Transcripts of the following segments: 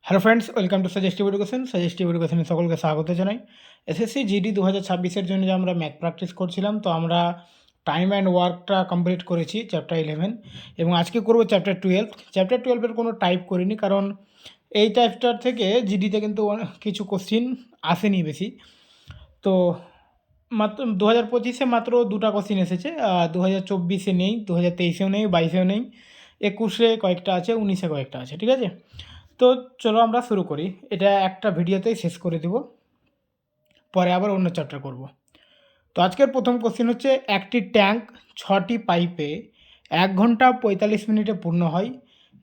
Hello friends, welcome to suggestive education. Suggestive এডুকেশনে সকলকে স্বাগত জানাই। এসএসসি জিডি 2026-এর জন্য যে আমরা ম্যাথ প্র্যাকটিস করছিলাম, তো আমরা টাইম অ্যান্ড ওয়ার্কটা কমপ্লিট করেছি চ্যাপ্টার 11, এবং আজকে করব চ্যাপ্টার 12। চ্যাপ্টার 12-এর কোনো টাইপ করিনি, কারণ এই চ্যাপ্টার থেকে জিডিতে কিন্তু কিছু কোশ্চিন আসেনি বেশি। তো মাত্র 2025-এ মাত্র দুটা কোশ্চিন এসেছে, 2024-এ নেই, 2023-এও নেই, 22-এও নেই, 21-এ কয়েকটা আছে, 19-এ কয়েকটা আছে। ঠিক আছে, তো চলো আমরা শুরু করি। এটা একটা ভিডিওতেই শেষ করে দেব, পরে আবার অন্য চ্যাপ্টার করব। তো আজকের প্রথম কোশ্চেন হচ্ছে, একটি ট্যাঙ্ক 6টি পাইপে 1 ঘন্টা 45 মিনিটে পূর্ণ হয়।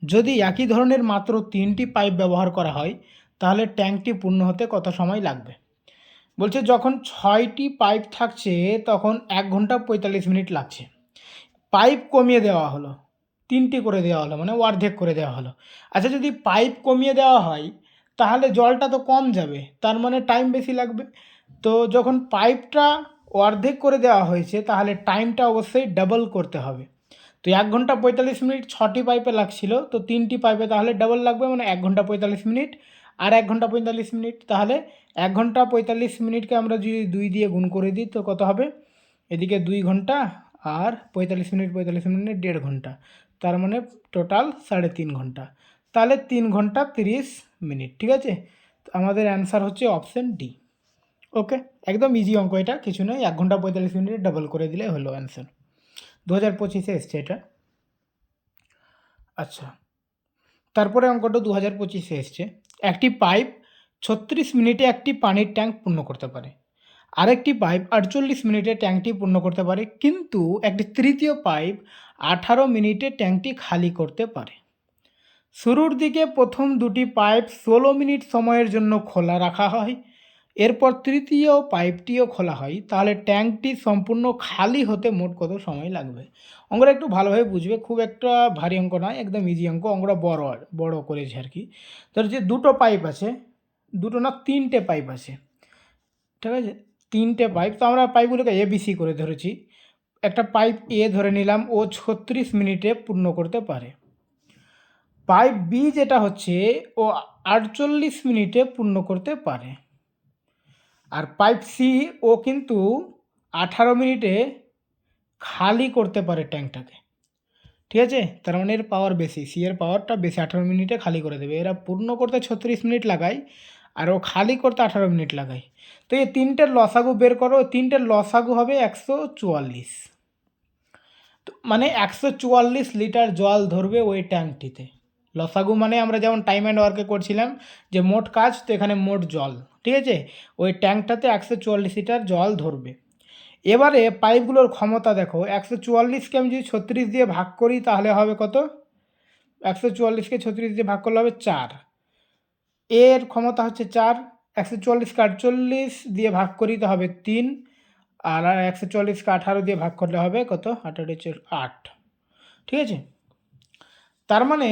যদি একই ধরনের মাত্র 3টি পাইপ ব্যবহার করা হয়, তাহলে ট্যাঙ্কটি পূর্ণ হতে কত সময় লাগবে? বলছে যখন 6টি পাইপ থাকছে তখন 1 ঘন্টা 45 মিনিট লাগছে। পাইপ কমিয়ে দেওয়া হলো, 3টি করে দেওয়া হলো, মানে অর্ধেক করে দেওয়া হলো। আচ্ছা, যদি পাইপ কমিয়ে দেওয়া হয় তাহলে জলটা তো কম যাবে, তার মানে টাইম বেশি লাগবে। তো যখন পাইপটা অর্ধেক করে দেওয়া হয়েছে তাহলে টাইমটা অবশ্যই ডাবল করতে হবে। তো 1 ঘন্টা 45 মিনিট 6টি পাইপে লাগছিল, তো 3টি পাইপে তাহলে ডাবল লাগবে, মানে 1 ঘন্টা 45 মিনিট আর 1 ঘন্টা 45 মিনিট। তাহলে 1 ঘন্টা 45 মিনিটকে আমরা যদি 2 দিয়ে গুণ করে দিই তো কত হবে? এদিকে 2 ঘন্টা আর 45 মিনিট 45 মিনিট 1.5 ঘন্টা, তার মানে টোটাল 3.5 ঘন্টা। তাহলে 3 ঘন্টা 30 মিনিট। ঠিক আছে, তো আমাদের অ্যান্সার হচ্ছে অপশান ডি। ওকে, একদম ইজি অঙ্ক, এটা কিছু নয়, 1 ঘন্টা 45 মিনিট ডাবল করে দিলে হলো অ্যান্সার। 2025-এ এসছে এটা। আচ্ছা, তারপরে অঙ্কটা 2025-এ এসছে। একটি পাইপ 36 মিনিটে একটি পানির ট্যাঙ্ক পূর্ণ করতে পারে। আরেকটি পাইপ 48 মিনিটে ট্যাঙ্কটি পূর্ণ করতে পারে, কিন্তু একটি তৃতীয় পাইপ 18 মিনিটে ট্যাঙ্কটি খালি করতে পারে। শুরুর দিকে প্রথম দুটি পাইপ 16 মিনিট সময়ের জন্য খোলা রাখা হয়, এরপর তৃতীয় পাইপটিও খোলা হয়, তাহলে ট্যাঙ্কটি সম্পূর্ণ খালি হতে মোট কত সময় লাগবে? অঙ্কটা একটু ভালোভাবে বুঝবে, খুব একটা ভারী অঙ্ক নয়, একদম ইজি অঙ্ক। অঙ্কটা বড় করেছে আর কি। তার যে দুটো পাইপ আছে, দুটো না 3টে পাইপ আছে, ঠিক আছে, 3টে পাইপ। তো আমরা পাইপগুলোকে এবিসি করে ধরেছি। একটা পাইপ এ ধরে নিলাম, ও 36 মিনিটে পূর্ণ করতে পারে। পাইপ বি যেটা হচ্ছে, ও 48 মিনিটে পূর্ণ করতে পারে। আর পাইপ সি, ও কিন্তু 18 মিনিটে খালি করতে পারে ট্যাঙ্কটাকে। ঠিক আছে, তার মানে এর পাওয়ার বেশি, সি এর পাওয়ারটা বেশি, 18 মিনিটে খালি করে দেবে। এরা পূর্ণ করতে 36 মিনিট লাগায়, আর ও খালি করতে 18 মিনিট লাগায়। তো এই তিনটের লসাগু বের করো, তিনটের লসাগু হবে 144। তো মানে 144 লিটার জল ধরবে ওই ট্যাঙ্কটিতে। লসাগু মানে আমরা যেমন টাইম অ্যান্ড ওয়ার্কে করছিলাম যে মোট কাজ, তো এখানে মোট জল। ঠিক আছে, ওই ট্যাঙ্কটাতে 144 লিটার জল ধরবে। এবারে পাইপগুলোর ক্ষমতা দেখো, 144কে আমি যদি 36 দিয়ে ভাগ করি তাহলে হবে কত? 144কে 36 দিয়ে ভাগ করলে হবে 4। এর ক্ষমতা হচ্ছে 4। 144কে 48 দিয়ে ভাগ করি তো হবে 3, আর 144কে 18 দিয়ে ভাগ করলে হবে কত? 8। ঠিক আছে, তার মানে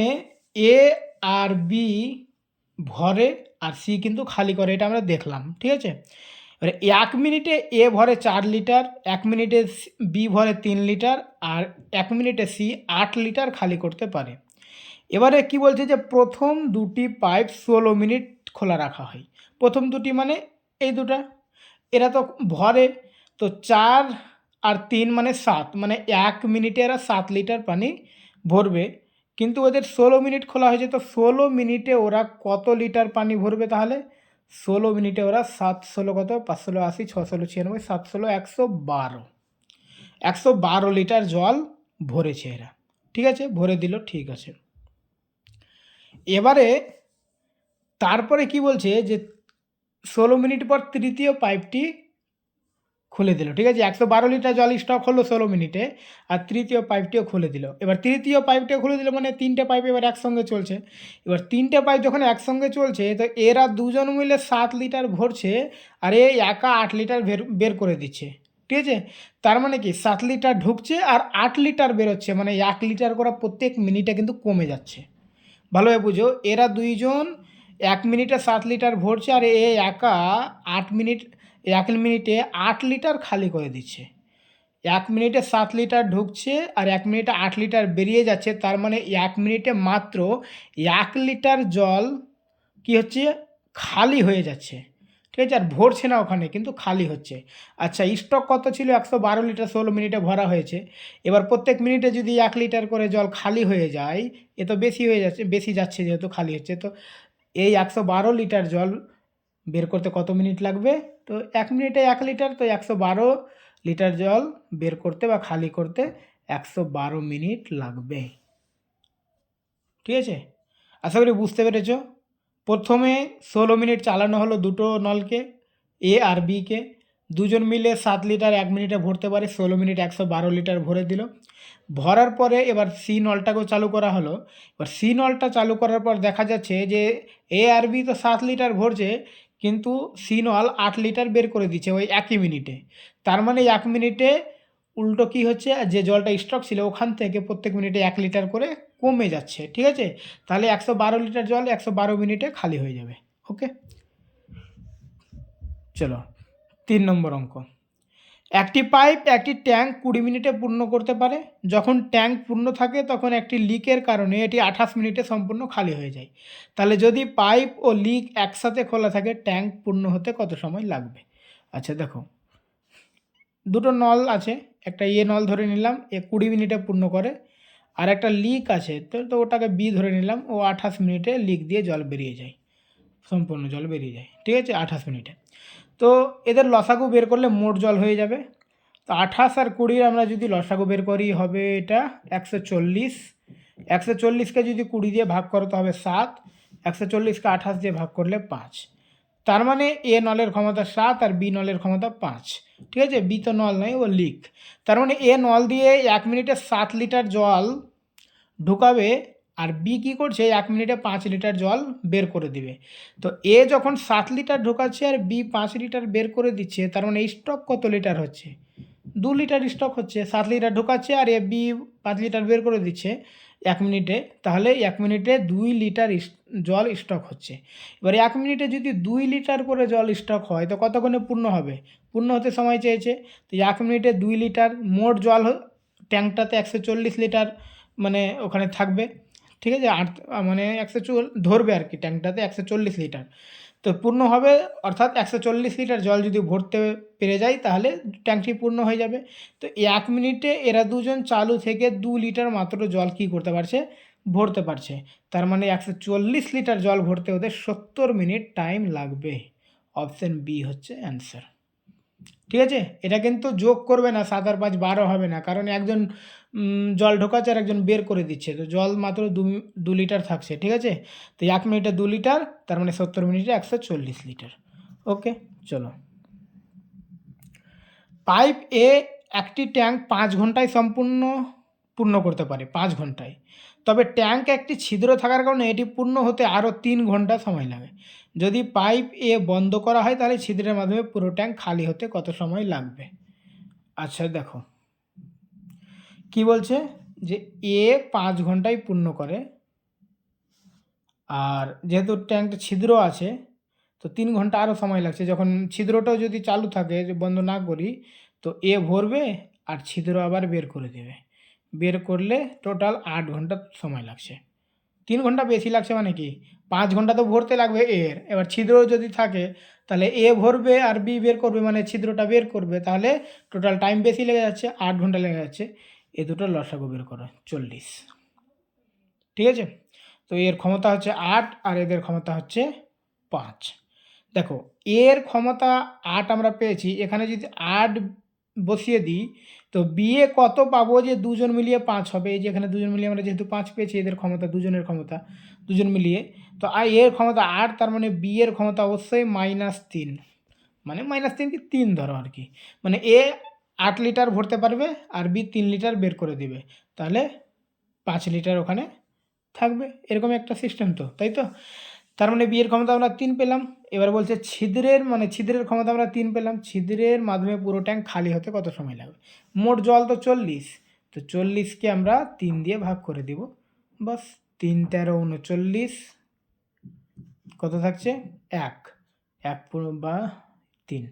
এ আর বি ভরে আর সি কিন্তু খালি করে, এটা আমরা দেখলাম। ঠিক আছে, এবারে 1 মিনিটে এ ভরে 4 লিটার, 1 মিনিটে বি ভরে 3 লিটার, আর 1 মিনিটে সি 8 লিটার খালি করতে পারে। এবারে কি বলছে যে প্রথম দুটি পাইপ 16 মিনিট খোলা রাখা হয়। প্রথম দুটি মানে এই দুটা, এরা তো ভরে, তো 4 আর 3 মানে 7, মানে 1 মিনিটে এরা 7 লিটার পানি ভরবে। কিন্তু ওদের 16 মিনিট খোলা হয়েছে, তো 16 মিনিটে ওরা কত লিটার পানি ভরবে তাহলে? 16 মিনিটে ওরা 7 16 কত? 5 16 80, 6 16 96, 7 16 112, 112 লিটার জল ভরেছে এরা। ঠিক আছে, ভরে দিল, ঠিক আছে। এবারে তারপরে কি বলছে যে 16 মিনিট পর তৃতীয় পাইপটি খুলে দিল। ঠিক আছে, 112 লিটার জল স্টক হলো 16 মিনিটে, আর তৃতীয় পাইপটিও খুলে দিল। এবার তৃতীয় পাইপটিও খুলে দিল, মানে 3টে পাইপ এবার একসঙ্গে চলছে। এবার 3টে পাইপ যখন একসঙ্গে চলছে, তো এরা দুজন মিলে 7 লিটার ভরছে, আর এই একা 8 লিটার বের করে দিচ্ছে। ঠিক আছে, তার মানে কি 7 লিটার ঢুকছে আর 8 লিটার বেরোচ্ছে, মানে 1 লিটার করে প্রত্যেক মিনিটে কিন্তু কমে যাচ্ছে। ভালোভাবে বুঝো, এরা দুইজন 1 মিনিটে 7 লিটার ভরছে, আর এ একা 8 মিনিট, 1 মিনিটে 8 লিটার খালি করে দিচ্ছে। 1 মিনিটে 7 লিটার ঢুকছে আর 1 মিনিটে 8 লিটার বেরিয়ে যাচ্ছে, তার মানে 1 মিনিটে মাত্র 1 লিটার জল কি হচ্ছে, খালি হয়ে যাচ্ছে, ঠিক আছে, আর ভরছে না ওখানে, কিন্তু খালি হচ্ছে। আচ্ছা, স্টক কত ছিল, 112 লিটার 16 মিনিটে ভরা হয়েছে। এবার প্রত্যেক মিনিটে যদি 1 লিটার করে জল খালি হয়ে যায়, এ তো বেশি হয়ে যাচ্ছে, বেশি যাচ্ছে যেহেতু খালি হচ্ছে, তো এই 112 লিটার জল বের করতে কত মিনিট লাগবে? তো 1 মিনিটে 1 লিটার, তো 112 লিটার জল বের করতে বা খালি করতে 112 মিনিট লাগবে। ঠিক আছে, আশা করি বুঝতে পেরেছ। প্রথমে 16 মিনিট চালানো হলো দুটো নলকে, এ আর বিকে, দুজন মিলে 7 লিটার 1 মিনিটে ভরতে পারে, 16 মিনিট 112 লিটার ভরে দিল। ভরার পরে এবার সি নলটাকেও চালু করা হলো। এবার সি নলটা চালু করার পর দেখা যাচ্ছে যে এ আর বি তো 7 লিটার ভরছে, কিন্তু সি নল 8 লিটার বের করে দিচ্ছে ওই একই মিনিটে। তার মানে 1 মিনিটে উল্টো কী হচ্ছে, যে জলটা স্টক ছিল ওখান থেকে প্রত্যেক মিনিটে 1 লিটার করে কমে যাচ্ছে। ঠিক আছে, তাহলে 112 লিটার জল 112 মিনিটে খালি হয়ে যাবে। ওকে, চলো 3 নম্বর অঙ্ক। একটি পাইপ একটি ট্যাঙ্ক 20 মিনিটে পূর্ণ করতে পারে। যখন ট্যাঙ্ক পূর্ণ থাকে তখন একটি লিকের কারণে এটি 28 মিনিটে সম্পূর্ণ খালি হয়ে যায়। তাহলে যদি পাইপ ও লিক একসাথে খোলা থাকে, ট্যাঙ্ক পূর্ণ হতে কত সময় লাগবে? আচ্ছা দেখো, দুটো নল আছে, একটা এ নল ধরে নিলাম, এ 20 মিনিটে পূর্ণ করে, আর একটা লিক আছে, তো ওটাকে বি ধরে নিলাম, ও 28 মিনিটে লিক দিয়ে জল বেরিয়ে যায়, সম্পূর্ণ জল বেরিয়ে যায়। ঠিক আছে, 28 মিনিটে। তো এদের লসাগু বের করলে মোট জল হয়ে যাবে। তো 28 আর 20 আমরা যদি লসাগু বের করি, হবে এটা 140। 140কে যদি 20 দিয়ে ভাগ করতে হবে 7, 140কে 28 দিয়ে ভাগ করলে 5। তার মানে এ নলের ক্ষমতা 7 আর বি নলের ক্ষমতা 5। ঠিক আছে, বি তো নল নয়, ও লিক। তার মানে এ নল দিয়ে 1 মিনিটে 7 লিটার জল ঢুকাবে, আর বি কী করছে, 1 মিনিটে 5 লিটার জল বের করে দিবে। তো এ যখন 7 লিটার ঢোকাচ্ছে আর বি 5 লিটার বের করে দিচ্ছে, তার মানে স্টক কত লিটার হচ্ছে? 2 লিটার স্টক হচ্ছে। 7 litre ঢোকাচ্ছে R A B 5 litre বের করে দিচ্ছে 1 মিনিটে, তাহলে 1 মিনিটে 2 লিটার জল স্টক হচ্ছে। এবার 1 মিনিটে যদি 2 লিটার করে জল স্টক হয়, তো কতক্ষণে পূর্ণ হবে? পূর্ণ হতে সময় চেয়েছে, তো 1 মিনিটে 2 লিটার, মোট জল ট্যাঙ্কটাতে 140 লিটার মানে ওখানে থাকবে। ঠিক আছে, মানে 140 ধরবে আর কি, ট্যাঙ্কটাতে 140 লিটার। তো পূর্ণ হবে, অর্থাৎ 140 লিটার জল যদি ভরতে পেরে যায়, তাহলে ট্যাঙ্কটি পূর্ণ হয়ে যাবে। তো 1 মিনিটে এরা দুজন চালু থেকে 2 লিটার মাত্র জল কী করতে পারছে? ভরতে পারছে। তার মানে 140 লিটার জল ভরতে ওদের 70 মিনিট টাইম লাগবে। অপশান বি হচ্ছে অ্যান্সার। ঠিক আছে, এটা কিন্তু যোগ করবে না, 7 আর 5 12 হবে না, কারণ একজন জল ঢোকাচ্ছে আর একজন বের করে দিচ্ছে, তো জল মাত্র 2 লিটার থাকছে। ঠিক আছে, তো 1 মিনিটে 2 লিটার, তার মানে 70 মিনিটে 140 লিটার। ওকে, চলো। পাইপ এ একটি ট্যাঙ্ক 5 ঘন্টায় পূর্ণ করতে পারে, 5 ঘন্টায়। তবে ট্যাঙ্ক একটি ছিদ্র থাকার কারণে এটি পূর্ণ হতে আরও 3 ঘন্টা সময় লাগে। যদি পাইপ এ বন্ধ করা হয়, তাহলে ছিদ্রের মাধ্যমে পুরো ট্যাঙ্ক খালি হতে কত সময় লাগবে? আচ্ছা দেখো, কি বলছে, যে এ 5 ঘন্টায় পূর্ণ করে, আর যেহেতু ট্যাঙ্কটা ছিদ্র আছে, তো 3 ঘন্টা আরও সময় লাগছে। যখন ছিদ্রটাও যদি চালু থাকে, যে বন্ধ না করি, তো এ ভরবে আর ছিদ্র আবার বের করে দেবে। বের করলে টোটাল 8 ঘন্টা সময় লাগছে। 3 ঘন্টা বেশি লাগছে মানে কি, 5 ঘন্টা তো ভরতে লাগবে এর। এবার ছিদ্র যদি থাকে, তাহলে এ ভরবে আর বি বের করবে, মানে ছিদ্রটা বের করবে, তাহলে টোটাল টাইম বেশি লেগে যাচ্ছে, 8 ঘন্টা লেগে যাচ্ছে। এ দুটো লসাগু বের করো, 40। ঠিক আছে, তো এর ক্ষমতা হচ্ছে 8 আর এদের ক্ষমতা হচ্ছে 5। দেখো, এর ক্ষমতা 8 আমরা পেয়েছি, এখানে যদি 8 বসিয়ে দিই, তো বিয়ে কত পাবো, যে দুজন মিলিয়ে 5 হবে। এই যে এখানে দুজন মিলিয়ে আমরা যেহেতু 5 পেয়েছি, এদের ক্ষমতা, দুজনের ক্ষমতা, দুজন মিলিয়ে, তো এর ক্ষমতা 8, তার মানে বি এর ক্ষমতা অবশ্যই -3, মানে -3 কি 3 ধরো আর কি, মানে এ 8 লিটার ভরতে পারবে আর বি 3 লিটার বের করে দিবে, তাহলে 5 লিটার ওখানে থাকবে। এরকম একটা সিস্টেম তো, তাই তো? তার মানে বি এর ক্ষমতা আমরা 3 পেলাম। এবার বলছে ছিদ্রের ক্ষমতা আমরা 3 পেলাম, ছিদ্রের মাধ্যমে পুরো ট্যাঙ্ক খালি হতে কত সময় লাগবে? মোট জল তো 40, তো 40কে আমরা 3 দিয়ে ভাগ করে দিব, বাস। 3 13 39, কত থাকছে? 1 বা 3,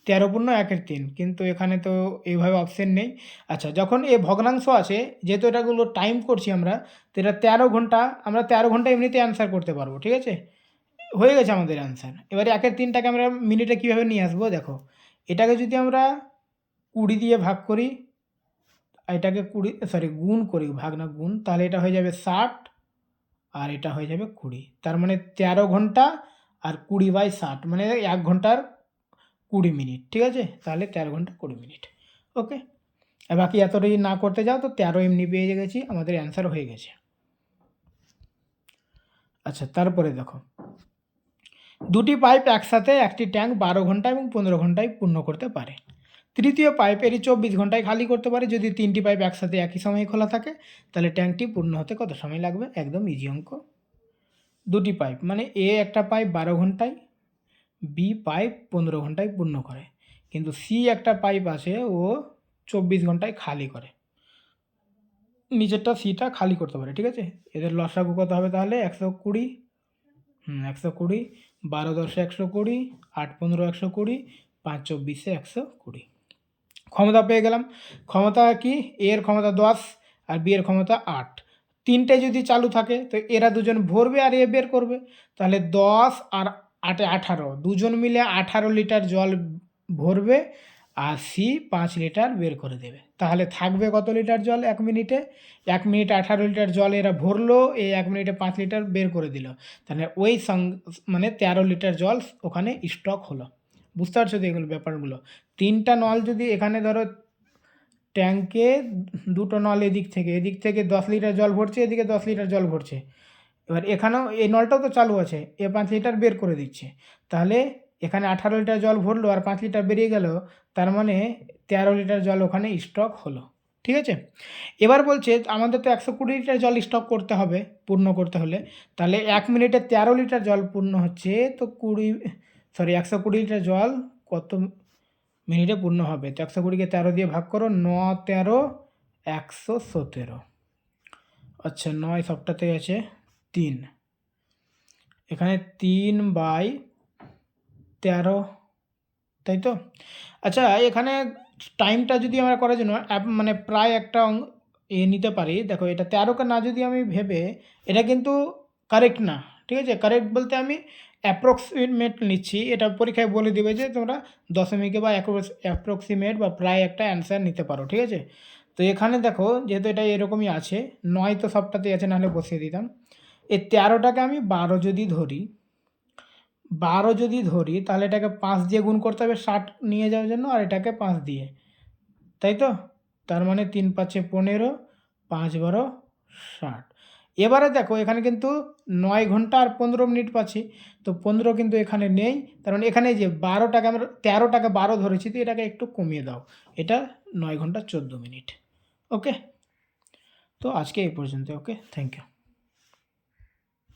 13 পূর্ণ 1-এর 3, কিন্তু এখানে তো এইভাবে অপশান নেই। আচ্ছা, যখন এ ভগ্নাংশ আছে, যেহেতু এটাগুলো টাইম করছি আমরা, তো এটা 13 ঘন্টা, আমরা 13 ঘন্টা এমনিতে অ্যান্সার করতে পারবো। ঠিক আছে, হয়ে গেছে আমাদের অ্যান্সার। এবারে 1 এর 3টাকে আমরা মিনিটে কীভাবে নিয়ে আসবো দেখো, এটাকে যদি আমরা 20 দিয়ে ভাগ করি, এটাকে গুণ করি, ভাগ না গুণ, তাহলে এটা হয়ে যাবে 60 আর এটা হয়ে যাবে 20। তার মানে 13 ঘন্টা আর 20/60 মানে 1 ঘন্টার 20 মিনিট, ঠিক আছে? তাহলে 13 ঘন্টা 20 মিনিট। ওকে, আর বাকি এতটাই না করতে যাও তো 13 এমনি পেয়ে গেছি, আমাদের অ্যান্সার হয়ে গেছে। আচ্ছা, তারপরে দেখো, দুটি পাইপ একসাথে একটি ট্যাঙ্ক 12 ঘন্টা এবং 15 ঘন্টায় পূর্ণ করতে পারে। তৃতীয় পাইপ এটি 24 ঘন্টায় খালি করতে পারে। যদি 3টি পাইপ একসাথে একই সময়ে খোলা থাকে তাহলে ট্যাঙ্কটি পূর্ণ হতে কত সময় লাগবে? একদম ইজি অঙ্ক। দুটি পাইপ মানে এ একটা পাইপ 12 ঘন্টায়, বি পাইপ 15 ঘন্টায় পূর্ণ করে, কিন্তু সি একটা পাইপ আছে ও 24 ঘন্টায় খালি করে। নিচেরটা সিটা খালি করতে পারে, ঠিক আছে? এদের লসাগু কত হবে তাহলে? 120, 120, 12 10 120, 8 15 120, 5 24 120। ক্ষমতা পেয়ে গেলাম। ক্ষমতা কি? এ এর ক্ষমতা 10 আর বি এর ক্ষমতা 8। তিনটে যদি চালু থাকে তো এরা দুজন ভরবে আর এ বের করবে। তাহলে 10 আর 8 18, দুজন মিলে 18 লিটার জল ভরবে আর সি 5 লিটার বের করে দেবে। তাহলে থাকবে কত লিটার জল 1 মিনিটে? 1 মিনিটে 18 লিটার জল এরা ভরলো, এই 1 মিনিটে 5 লিটার বের করে দিল। তাহলে ওই মানে 13 লিটার জল ওখানে স্টক হলো। বুঝতে পারছো তো এগুলো ব্যাপারগুলো? 3টা নল যদি এখানে ধরো ট্যাঙ্কে 2টো নল এদিক থেকে 10 লিটার জল ভরছে, এদিকে 10 লিটার জল ভরছে। এবার এখানেও এই নলটাও তো চালু আছে, এ 5 লিটার বের করে দিচ্ছে। তাহলে এখানে 18 লিটার জল ভরলো আর 5 লিটার বেরিয়ে গেল, তার মানে 13 লিটার জল ওখানে স্টক হলো। ঠিক আছে? এবার বলছে আমাদের তো 120 লিটার জল স্টক করতে হবে পূর্ণ করতে হলে। তাহলে 1 মিনিটে 13 লিটার জল পূর্ণ হচ্ছে, তো 120 লিটার জল কত মিনিটে পূর্ণ হবে? তো 120কে 13 দিয়ে ভাগ করো, 9 13 117। আচ্ছা, 9 সবটাতে আছে 3, এখানে 3/13, তাই তো? আচ্ছা, এখানে টাইমটা যদি আমরা করার জন্য মানে প্রায় একটা নিতে পারি। দেখো, এটা 13কে না যদি আমি ভেবে, এটা কিন্তু কারেক্ট না, ঠিক আছে? কারেক্ট বলতে আমি অ্যাপ্রক্সিমেট নিচ্ছি। এটা পরীক্ষায় বলে দেবে যে তোমরা দশমিকে বা অ্যাপ্রক্সিমেট বা প্রায় একটা অ্যান্সার নিতে পারো, ঠিক আছে? তো এখানে দেখো, যেহেতু এটা এরকমই আছে, 9 তো সবটাতেই আছে, নাহলে বসিয়ে দিতাম। এই 13টাকে আমি 12 যদি ধরি, তাহলে এটাকে 5 দিয়ে গুণ করতে হবে 60 নিয়ে যাওয়ার জন্য, আর এটাকে 5 দিয়ে, তাই তো? তার মানে 3 5 15, 5 12 60। এবারে দেখো, এখানে কিন্তু 9 ঘন্টা আর 15 মিনিট পাচ্ছি, তো 15 কিন্তু এখানে নেই। তার মানে এখানে যে 12টাকে আমরা 13টাকে 12 ধরেছি, তো এটাকে একটু কমিয়ে দাও, এটা 9 ঘন্টা 14 মিনিট। ওকে, তো আজকে এই পর্যন্ত। ওকে, থ্যাংক ইউ।